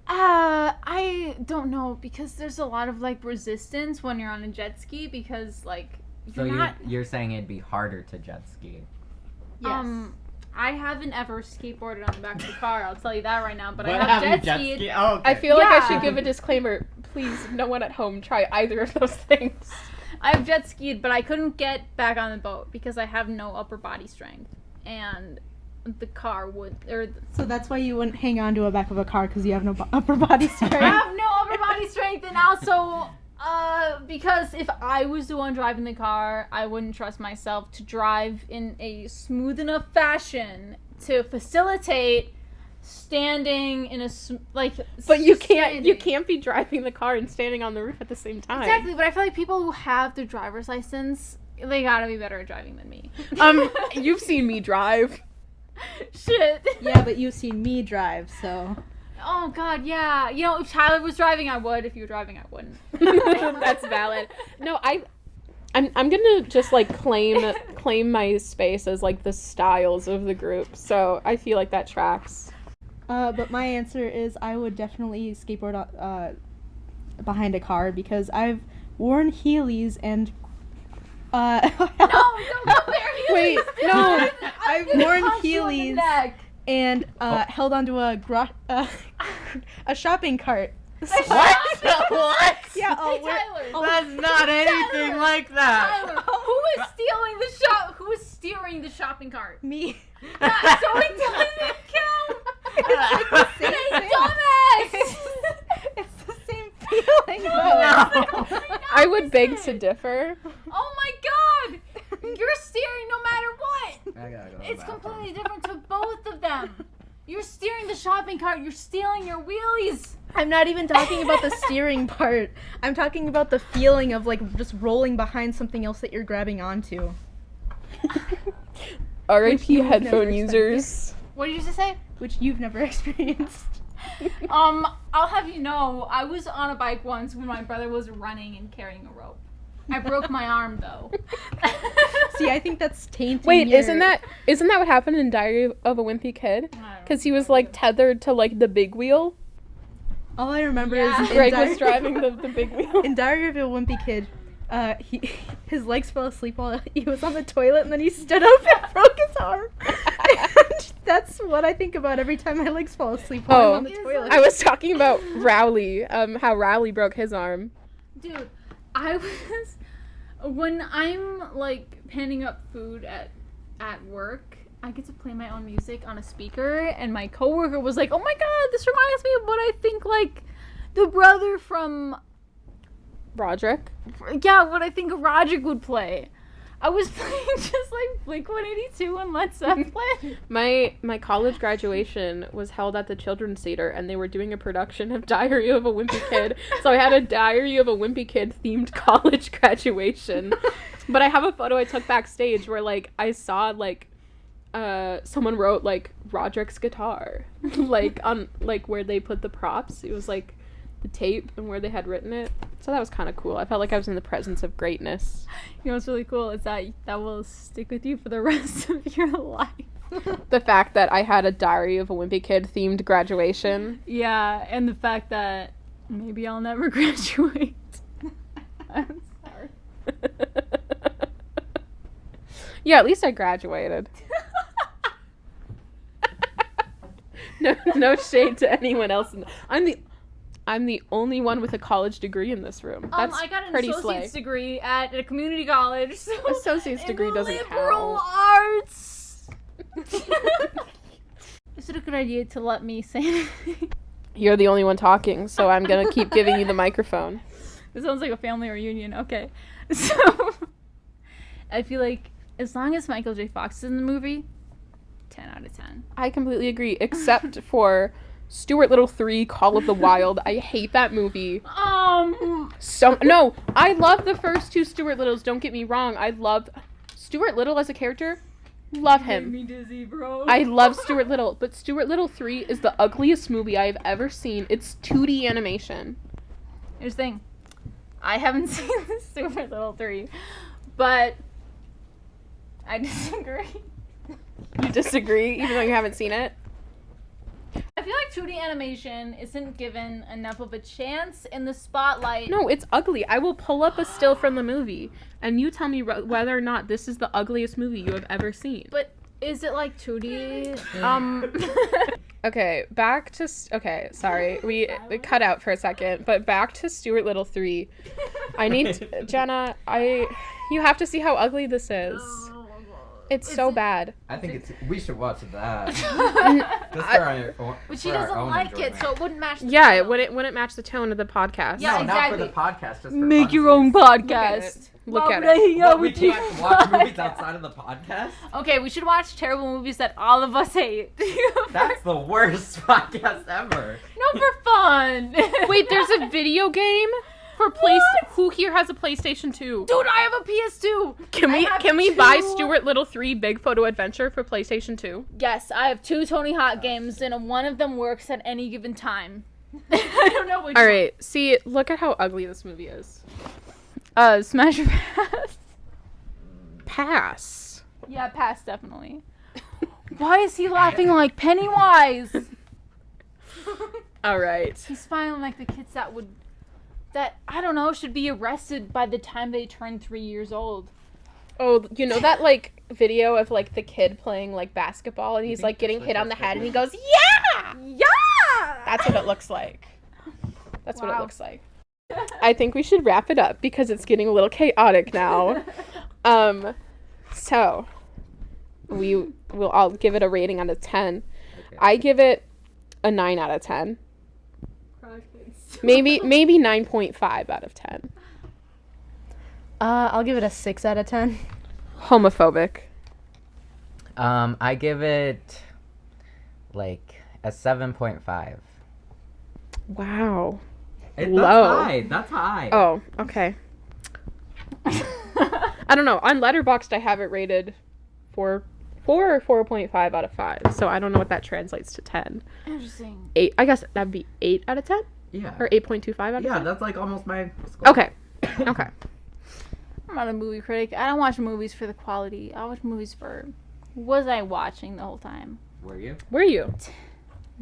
I don't know because there's a lot of like resistance when you're on a jet ski because like So you're not. you're saying it'd be harder to jet ski? Yes. I haven't ever skateboarded on the back of the car. I'll tell you that right now. But I What have you jet skied. Oh, okay. I feel like I Yeah. should give a disclaimer. Please, no one at home try either of those things. I've jet skied, but I couldn't get back on the boat because I have no upper body strength, and the car would So that's why you wouldn't hang on to a back of a car because you have no upper body strength. I have no upper body strength, and also because if I was the one driving the car, I wouldn't trust myself to drive in a smooth enough fashion to facilitate standing in a But you standing. can't be driving the car and standing on the roof at the same time. Exactly, but I feel like people who have their driver's license They gotta be better at driving than me. You've seen me drive. Shit. Yeah, but you've seen me drive, so. Oh god, yeah. You know, if Tyler was driving, I would. If you were driving, I wouldn't. That's valid. No, I'm gonna just like claim my space as like the styles of the group. So I feel like that tracks. But my answer is I would definitely skateboard behind a car because I've worn Heelys and No, don't go there. Wait, no. I've worn Heelys and held onto a shopping cart. What? What? Yeah, Hey, Tyler. That's not anything like that. Tyler, who is stealing the shop? Who is steering the shopping cart? Me. So it doesn't count. Same Hey, thing. dumbass. It's the same feeling. I would beg to differ. Oh my god! You're steering no matter what. I gotta go to the It's bathroom. completely different to both of them. You're steering the shopping cart. You're stealing your wheelies. I'm not even talking about the steering part. I'm talking about the feeling of like just rolling behind something else that you're grabbing onto. R.I.P. You've never headphone users. What did you just say? Which you've never experienced. I'll have you know, I was on a bike once when my brother was running and carrying a rope. I broke my arm though. See, I think that's tainting. Wait, your... isn't that what happened in Diary of a Wimpy Kid? Because he was like tethered to like the big wheel. All I remember Yeah. is in Greg was driving the big wheel. In Diary of a Wimpy Kid, his legs fell asleep while he was on the toilet, and then he stood up and broke his arm. And that's what I think about every time my legs fall asleep while I'm on the toilet. I was talking about Rowley, how Rowley broke his arm. Dude, when I'm like panning up food at work, I get to play my own music on a speaker, and my coworker was like, "Oh my god, this reminds me of what I think like the brother from Roderick. what I think Roderick would play." I was playing just like Blink-182 and Led Zeppelin. My college graduation was held at the Children's Theater, and they were doing a production of Diary of a Wimpy Kid. So I had a Diary of a Wimpy Kid themed college graduation. But I have a photo I took backstage where like I saw like someone wrote like Roderick's guitar like on like where they put the props. It was like the tape and where they had written it. So that was kind of cool. I felt like I was in the presence of greatness. You know what's really cool is that will stick with you for the rest of your life. The fact that I had a Diary of a Wimpy Kid themed graduation. Yeah, and the fact that maybe I'll never graduate. I'm sorry. Yeah, at least I graduated. No shade to anyone else. I'm the only one with a college degree in this room. That's I got an pretty associate's slay. degree at a community college. So Associate's degree in doesn't liberal count. arts. Is it a good idea to let me say anything? You're the only one talking, so I'm gonna keep giving you the microphone. This sounds like a family reunion. Okay, so I feel like as long as Michael J. Fox is in the movie, 10 out of 10. I completely agree, except for Stuart Little 3, Call of the Wild. I hate that movie. No, I love the first two Stuart Littles, don't get me wrong. I love Stuart Little as a character. Love Made him. me dizzy, bro. I love Stuart Little, but Stuart Little 3 is the ugliest movie I have ever seen. It's 2D animation. Here's the thing. I haven't seen the Stuart Little 3, but I disagree. You disagree, even though you haven't seen it? I feel like 2D animation isn't given enough of a chance in the spotlight. No, it's ugly. I will pull up a still from the movie, and you tell me whether or not this is the ugliest movie you have ever seen. But is it like 2D? Okay, back to... Okay, sorry. We cut out for a second, but back to Stuart Little 3. I need... Jenna, you have to see how ugly this is. It's so bad. I think we should watch that. Just for our own, But she for our doesn't own like it, enjoyment. so it wouldn't match the Yeah, tone. it wouldn't match the tone of the podcast. Yeah, No, exactly. not for the podcast. Just for Make your funsies. own podcast. Look Why at would I it. hang out What, we with you? can't watch movies outside of the podcast? Okay, we should watch terrible movies that all of us hate. That's the worst podcast ever. No, for fun. Wait, there's a video game? For who here has a PlayStation 2? Dude, I have a PS2. Can we buy Stuart Little 3 Big Photo Adventure for PlayStation 2? Yes, I have 2 Tony Hawk games, and one of them works at any given time. I don't know which All right. See, look at how ugly this movie is. Smash or pass? Pass. Yeah, pass, definitely. Why is he laughing like Pennywise? All right. He's smiling like the kids that, I don't know, should be arrested by the time they turn 3 years old. Oh, you know that, like, video of, like, the kid playing, like, basketball, and he's, like, getting hit on the head, and he goes, yeah! Yeah! That's what it looks like. That's what it Wow. looks like. I think we should wrap it up, because it's getting a little chaotic now. So, I'll give it a rating out of 10. Okay. I give it a 9 out of 10. Maybe 9.5 out of 10. I'll give it a 6 out of 10. Homophobic. I give it like a 7.5. Wow. That's Low. high. That's high. Oh, okay. I don't know. On Letterboxd, I have it rated 4 or 4.5 out of 5. So I don't know what that translates to 10. Interesting. 8. I guess that'd be 8 out of 10 Yeah. or 8.25 out of 10. Yeah, that's like almost my score. Okay. Okay. I'm not a movie critic. I don't watch movies for the quality. I watch movies for was I watching the whole time. Were you? Where are you?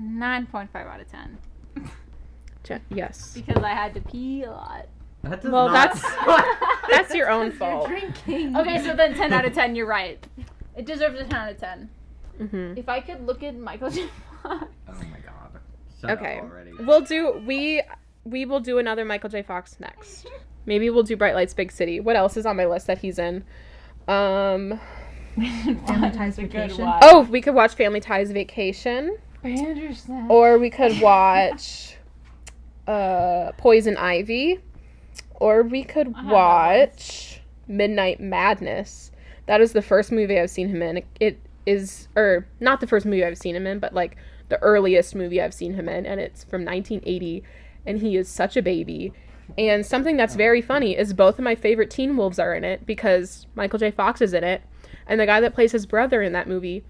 9.5 out of 10. Yes. Because I had to pee a lot. That does Well, not... that's your own fault. Drinking. Okay, so then 10 out of 10, you're right. It deserves a 10 out of 10. Mm-hmm. If I could look at Michael J. Fox. Oh my god. Shut Okay. up already. We will do another Michael J. Fox next. Maybe we'll do Bright Lights, Big City. What else is on my list that he's in? Family Ties Vacation. Oh, we could watch Family Ties Vacation. Or we could watch Poison Ivy. Or we could watch Midnight Madness. That is the first movie I've seen him in. It is, or not the first movie I've seen him in, but like the earliest movie I've seen him in, and it's from 1980, and he is such a baby. And something that's very funny is both of my favorite Teen Wolves are in it, because Michael J. Fox is in it, and the guy that plays his brother in that movie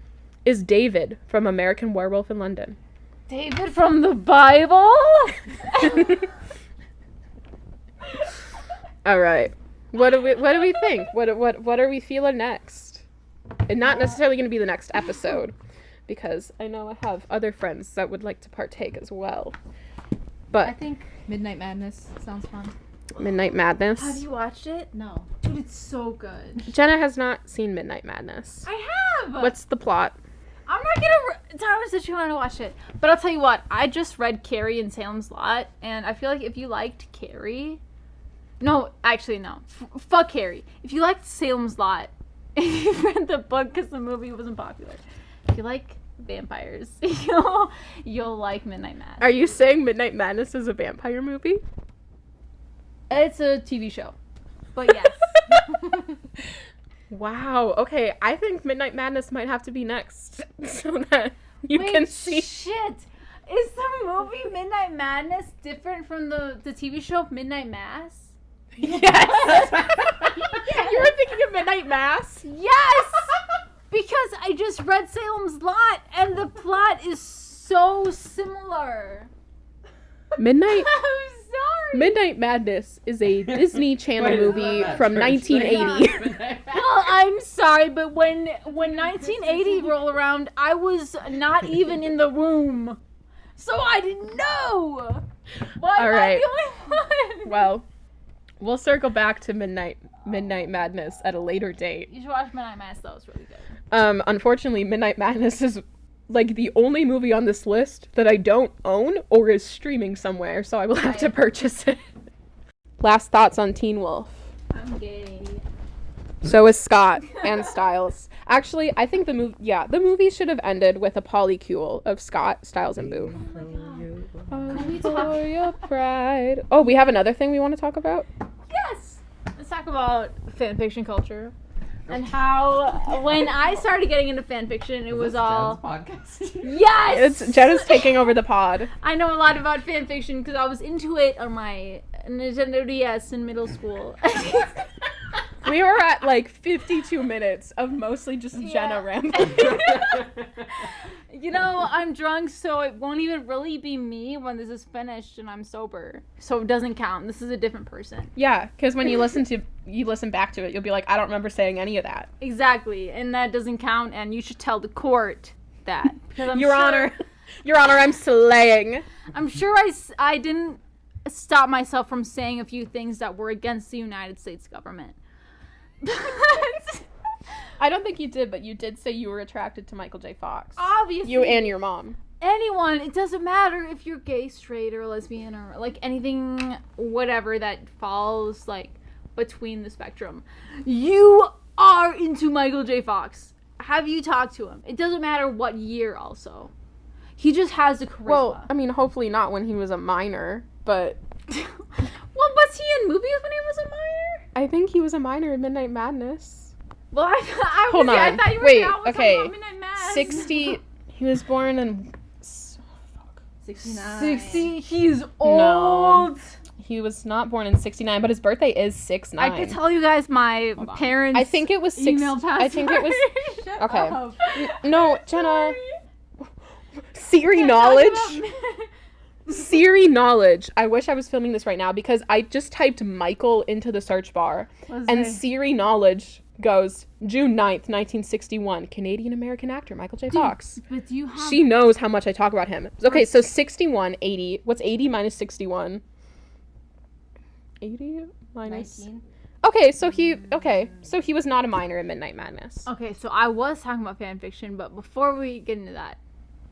is David from American Werewolf in London. David from the Bible? All right. What do we think? What are we feeling next? And not necessarily going to be the next episode, because I know I have other friends that would like to partake as well. I But think Midnight Madness sounds fun. Midnight Madness. Have you watched it? No. Dude, it's so good. Jenna has not seen Midnight Madness. I have! What's the plot? I'm not gonna Thomas that you want to watch it. But I'll tell you what, I just read Carrie and Salem's Lot, and I feel like if you liked Carrie... No, actually, no. Fuck Carrie. If you liked Salem's Lot, and you read the book because the movie wasn't popular, if you like vampires, you'll like Midnight Mass. Are you saying Midnight Madness is a vampire movie? It's a TV show. But yes. Wow. Okay, I think Midnight Madness might have to be next, so that you Wait, can see. Shit. Is the movie Midnight Madness different from the TV show Midnight Mass? Yes. You were thinking of Midnight Mass? Yes! Because I just read Salem's Lot and the plot is so similar. Midnight I'm sorry. Midnight Madness is a Disney Channel movie from 1980. Well, I'm sorry, but when 1980 rolled around, I was not even in the womb. So I didn't know. Why am All right. I the only one? Well, we'll circle back to Midnight Madness at a later date. You should watch Midnight Mass, though. It's really good. Unfortunately, Midnight Madness is like the only movie on this list that I don't own or is streaming somewhere, so I will have to purchase it. Last thoughts on Teen Wolf. I'm gay. So is Scott and Styles. Actually, I think the movie should have ended with a polycule of Scott, Styles, and Boo. For your pride. Oh, we have another thing we want to talk about? Yes! Let's talk about fanfiction culture. And how, when I started getting into fanfiction, it was all... podcast. Yes! Jenna's taking over the pod. I know a lot about fanfiction because I was into it on my a Nintendo DS in middle school. We were at like 52 minutes of mostly just Jenna rambling. You know, I'm drunk, so it won't even really be me when this is finished and I'm sober. So it doesn't count. This is a different person. Yeah, because when you listen back to it, you'll be like, I don't remember saying any of that. Exactly, and that doesn't count, and you should tell the court that. Because Your Honor, I'm slaying. I'm sure I didn't stop myself from saying a few things that were against the United States government. I don't think you did, but you did say you were attracted to Michael J. Fox. Obviously. You and your mom. Anyone, it doesn't matter if you're gay, straight, or lesbian, or like anything, whatever that falls like between the spectrum. You are into Michael J. Fox. Have you talked to him? It doesn't matter what year also. He just has the charisma. Well, I mean, hopefully not when he was a minor, but... Well, was he in movies when he was a minor? I think he was a minor in Midnight Madness. Well, I Hold on. I thought you were Wait, talking okay. about Midnight Mass. 60... He was born in... 69. 60. He's old. He was not born in 69, but his birthday is 6/9. I could tell you guys my parents' I think it was email password. I think it was... Shut Okay. up. No, Jenna... Siri knowledge. Siri knowledge. I wish I was filming this right now because I just typed Michael into the search bar and Siri knowledge goes June 9th, 1961. Canadian American actor Michael J. Fox. But do you have... She knows how much I talk about him. Okay, so 61, 80. What's 80 minus 61? 80 minus... 19. Okay, so he was not a minor in Midnight Madness. Okay, so I was talking about fan fiction, but before we get into that,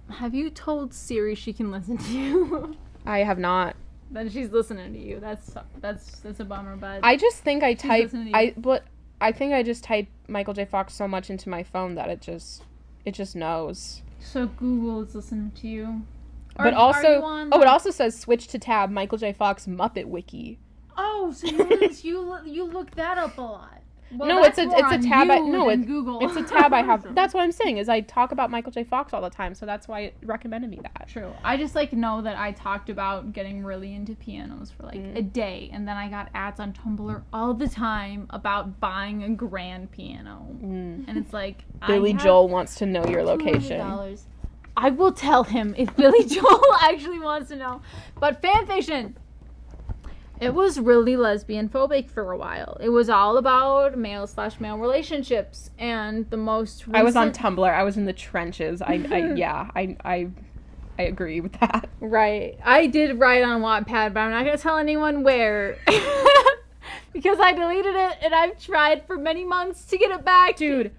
have you told Siri she can listen to you? I have not. Then she's listening to you. That's a bummer, but I just think I type listening to you. I think I just type Michael J. Fox so much into my phone that it just knows. So Google is listening to you. But Are also, you on, it also says switch to tab Michael J. Fox Muppet Wiki. Oh, so you look that up a lot. Well, No, that's it's more a on tab. you than Google. It's a tab I have. That's what I'm saying is I talk about Michael J. Fox all the time, so that's why it recommended me that. True. I just know that I talked about getting really into pianos for a day, and then I got ads on Tumblr all the time about buying a grand piano, and it's like Billy Joel wants to know your location. $200. I will tell him if Billy Joel actually wants to know. But fanfiction. It was really lesbian phobic for a while. It was all about male/male relationships, and the most recent... I was on Tumblr. I was in the trenches. I agree with that. Right. I did write on Wattpad, but I'm not going to tell anyone where. Because I deleted it, and I've tried for many months to get it back. Dude,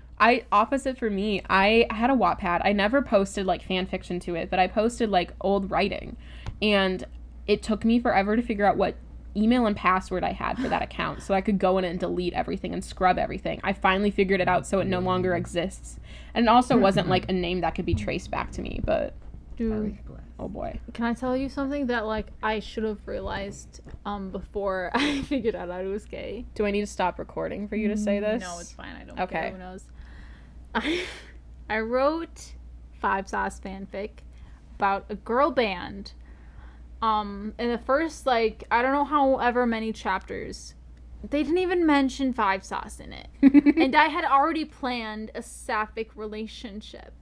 opposite for me. I had a Wattpad. I never posted, fan fiction to it, but I posted, old writing. And it took me forever to figure out what email and password I had for that account so I could go in and delete everything and scrub everything. I finally figured it out so it no longer exists. And it also wasn't, a name that could be traced back to me, but... Dude. Oh boy. Can I tell you something that I should have realized before I figured out I was gay? Do I need to stop recording for you to say this? No, it's fine. I don't Okay. care. Who knows? I wrote 5 Sauce fanfic about a girl band. In the first I don't know however many chapters, they didn't even mention 5 Sauce in it. And I had already planned a sapphic relationship.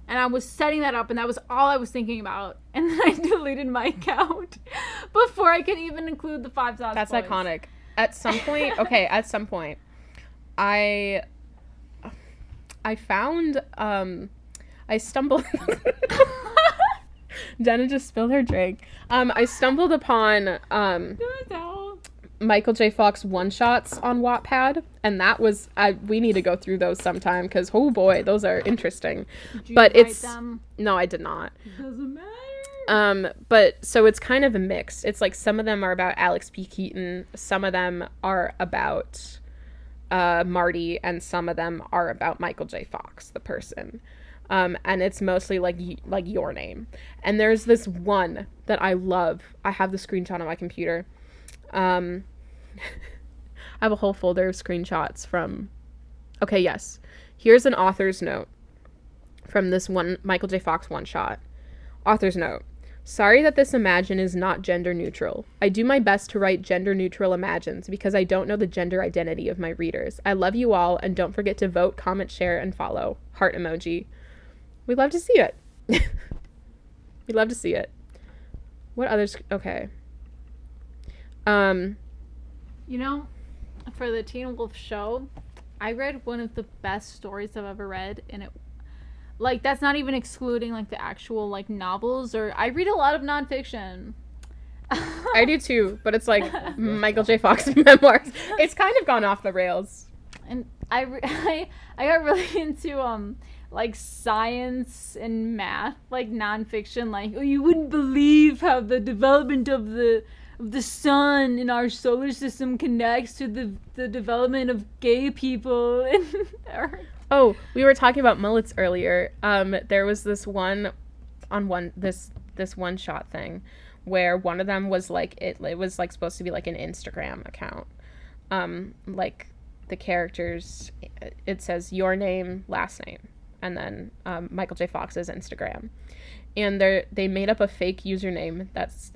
And I was setting that up, and that was all I was thinking about. And then I deleted my account before I could even include the 5 Sauce That's boys. iconic. At some point, I found, I stumbled... Jenna just spilled her drink. I stumbled upon, Michael J. Fox one-shots on Wattpad, and that was, we need to go through those sometime, because, oh boy, those are interesting. Did you But write it's... them? No, I did not. It doesn't matter. But so it's kind of a mix. It's some of them are about Alex P. Keaton, some of them are about Marty, and some of them are about Michael J. Fox, the person. And it's mostly like your name. And there's this one that I love. I have the screenshot on my computer. I have a whole folder of screenshots from... Okay, yes. Here's an author's note from this one Michael J. Fox one-shot. Author's note. Sorry that this imagine is not gender neutral. I do my best to write gender neutral imagines because I don't know the gender identity of my readers. I love you all, and don't forget to vote, comment, share, and follow. Heart emoji. We'd love to see it. We'd love to see it. What others? Okay. You know, for the Teen Wolf show, I read one of the best stories I've ever read, and it, like, that's not even excluding, like, the actual, like, novels, or I read a lot of nonfiction. I do too, but it's like Michael J. Fox memoirs. It's kind of gone off the rails. And I got really into, like, science and math, like, nonfiction, like, oh, you wouldn't believe how the development of the sun in our solar system connects to the development of gay people in Earth. Oh, we were talking about mullets earlier. There was this one shot thing where one of them was like it was like supposed to be like an Instagram account. Like the characters, it says your name, last name, and then Michael J. Fox's Instagram. And they made up a fake username that's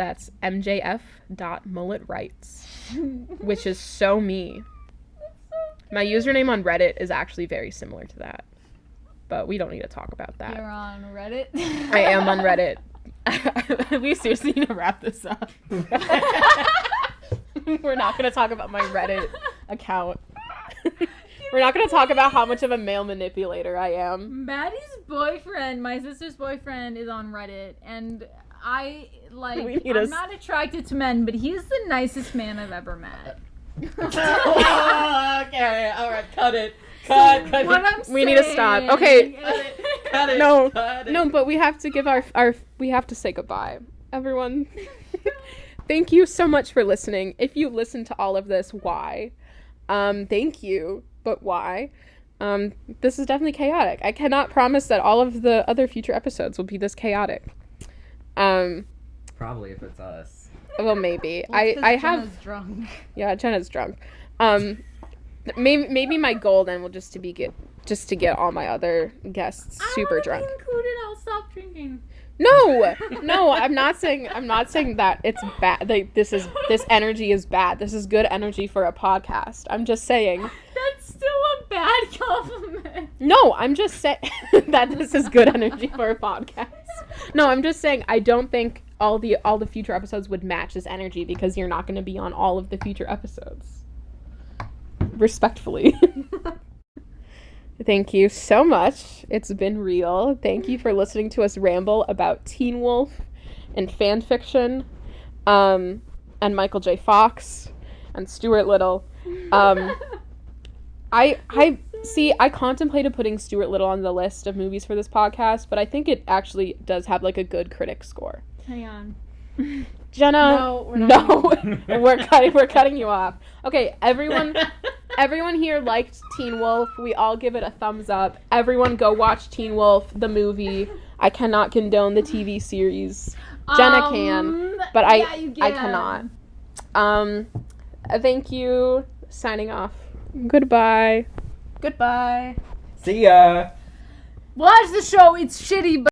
mjf.mulletwrites, which is so me. My username on Reddit is actually very similar to that, but we don't need to talk about that. You're on Reddit? I am on Reddit. We seriously need to wrap this up. We're not going to talk about my Reddit account. We're not going to talk about how much of a male manipulator I am. Maddie's boyfriend, my sister's boyfriend, is on Reddit, and I'm not attracted to men, but he's the nicest man I've ever met. Okay, all right, cut it. Cut We need to stop. Okay. Cut it. No, cut it. no, but we have to give we have to say goodbye. Everyone, thank you so much for listening. If you listen to all of this, why? Thank you, but why? This is definitely chaotic. I cannot promise that all of the other future episodes will be this chaotic. Probably if it's us. Well, maybe. I have. Jenna's drunk. Yeah, Jenna's drunk. Maybe my goal then will just to get all my other guests super drunk. Included, I'll stop drinking. No, I'm not saying that it's bad. Like, this energy is bad. This is good energy for a podcast. I'm just saying. That's still a bad compliment. No, I'm just saying that this is good energy for a podcast. No, I'm just saying I don't think all the future episodes would match this energy because you're not going to be on all of the future episodes. Respectfully. Thank you so much. It's been real. Thank you for listening to us ramble about Teen Wolf and fan fiction, and Michael J. Fox and Stuart Little. I contemplated putting Stuart Little on the list of movies for this podcast, but I think it actually does have like a good critic score. Hang on. Jenna, No, we're not. we're cutting you off. Okay, everyone here liked Teen Wolf. We all give it a thumbs up. Everyone go watch Teen Wolf, the movie. I cannot condone the TV series. Jenna can, but I cannot. Thank you. Signing off. Goodbye. Goodbye. See ya. Watch the show. It's shitty, but